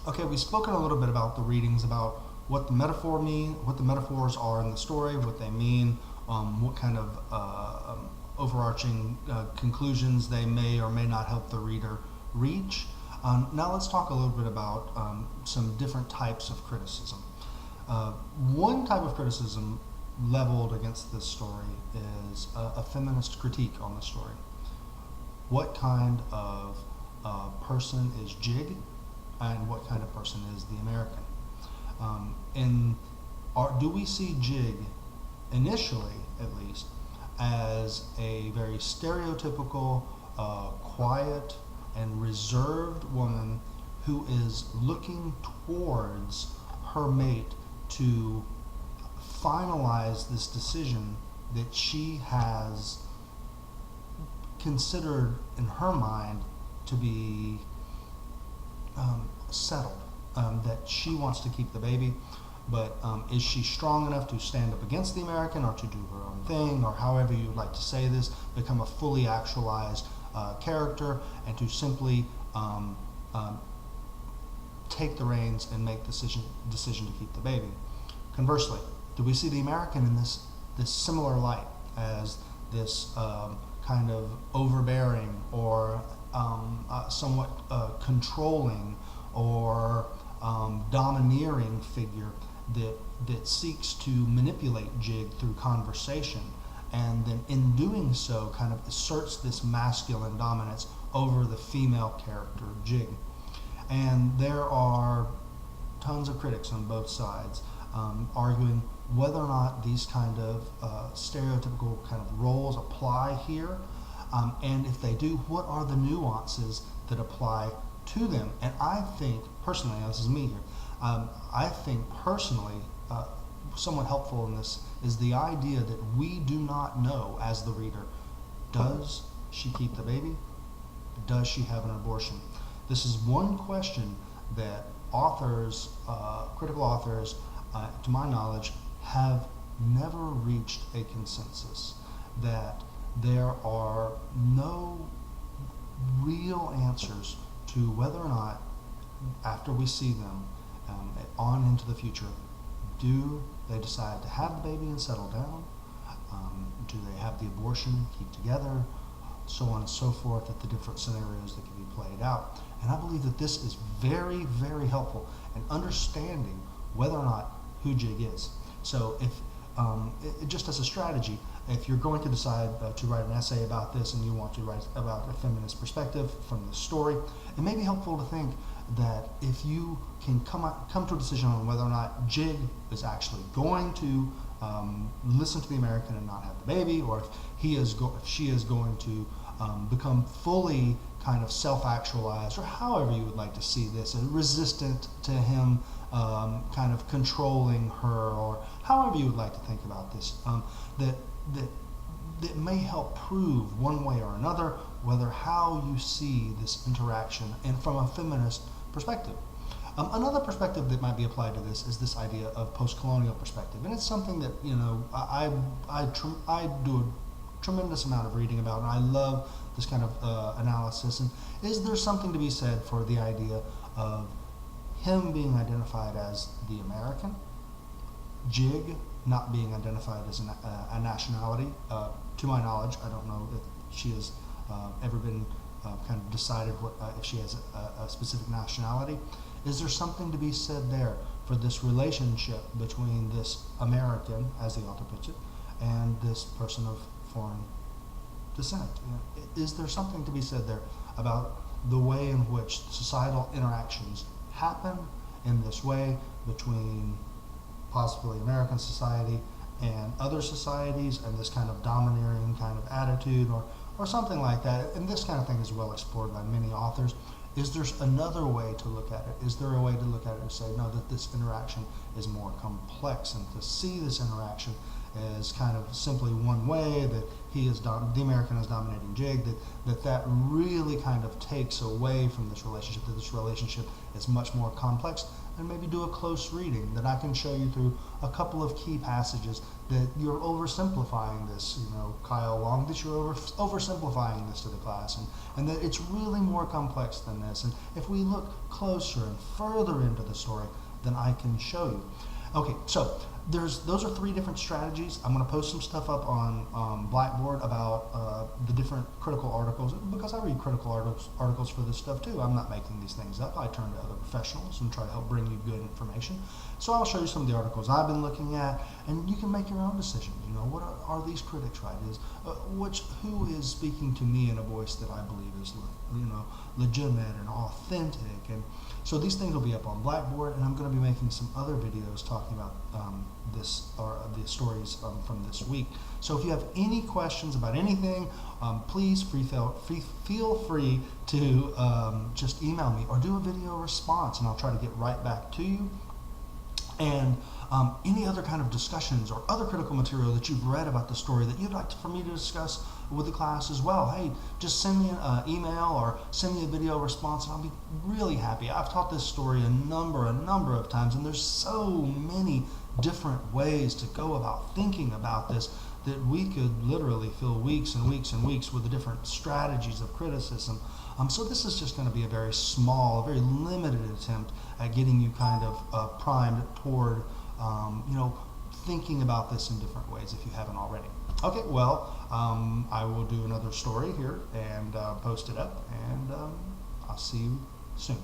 Okay, we've spoken a little bit about the readings, about what the metaphor mean, what the metaphors are in the story, what they mean, what kind of overarching conclusions they may or may not help the reader reach. Now let's talk a little bit about some different types of criticism. One type of criticism leveled against this story is a feminist critique on the story. What kind of person is Jig, and what kind of person is the American? Do we see Jig, initially at least, as a very stereotypical, quiet, and reserved woman who is looking towards her mate to finalize this decision that she has considered in her mind to be settled, that she wants to keep the baby, but is she strong enough to stand up against the American, or to do her own thing, or however you would like to say this, become a fully actualized character, and to simply take the reins and make decision to keep the baby? Conversely, do we see the American in this similar light, as this kind of overbearing, or somewhat controlling, or domineering figure that seeks to manipulate Jig through conversation, and then in doing so kind of asserts this masculine dominance over the female character Jig? And there are tons of critics on both sides arguing whether or not these kind of stereotypical kind of roles apply here, and if they do, what are the nuances that apply to them? And I think personally, this is me here, I think personally, somewhat helpful in this is the idea that we do not know as the reader, does she keep the baby? Does she have an abortion? This is one question that authors, critical authors, to my knowledge, have never reached a consensus, that there are no real answers to whether or not, after we see them on into the future, do they decide to have the baby and settle down? Do they have the abortion, keep together, so on and so forth, at the different scenarios that can be played out? And I believe that this is very, very helpful in understanding whether or not who Jig is. So if, just as a strategy, if you're going to decide to write an essay about this, and you want to write about a feminist perspective from the story, it may be helpful to think that if you can come to a decision on whether or not Jig is actually going to listen to the American and not have the baby, or if she is going to become fully kind of self-actualized, or however you would like to see this, resistant to him kind of controlling her, or however you would like to think about this, that may help prove one way or another whether how you see this interaction, and from a feminist perspective. Another perspective that might be applied to this is this idea of post-colonial perspective, and it's something that I do a tremendous amount of reading about, and I love this kind of analysis. And is there something to be said for the idea of him being identified as the American, Jig not being identified as a nationality? To my knowledge, I don't know if she has ever been kind of decided if she has a specific nationality. Is there something to be said there for this relationship between this American, as the author puts it, and this person of foreign descent? Is there something to be said there about the way in which societal interactions happen in this way between possibly American society and other societies, and this kind of domineering kind of attitude, or something like that? And this kind of thing is well explored by many authors. Is there another way to look at it? Is there a way to look at it and say, no, that this interaction is more complex, and to see this interaction as kind of simply one way, that he is the American is dominating Jig, that really kind of takes away from this relationship, that this relationship is much more complex, and maybe do a close reading, that I can show you through a couple of key passages that you're oversimplifying this, Kyle Long, that you're oversimplifying this to the class, and that it's really more complex than this. And if we look closer and further into the story, then I can show you. Okay, so those are 3 different strategies. I'm going to post some stuff up on Blackboard about the different critical articles, because I read critical articles for this stuff too. I'm not making these things up. I turn to other professionals and try to help bring you good information. So I'll show you some of the articles I've been looking at, and you can make your own decisions. What are these critics right? Who is speaking to me in a voice that I believe is legitimate and authentic? And so these things will be up on Blackboard, and I'm going to be making some other videos talking about the stories from this week. So if you have any questions about anything, please feel free to just email me or do a video response, and I'll try to get right back to you. And any other kind of discussions or other critical material that you've read about the story that you'd like for me to discuss with the class as well, hey, just send me an email or send me a video response, and I'll be really happy. I've taught this story a number of times, and there's so many different ways to go about thinking about this that we could literally fill weeks and weeks and weeks with the different strategies of criticism. So this is just going to be a very small, very limited attempt at getting you kind of primed toward, thinking about this in different ways if you haven't already. Okay, well, I will do another story here and post it up, and I'll see you soon.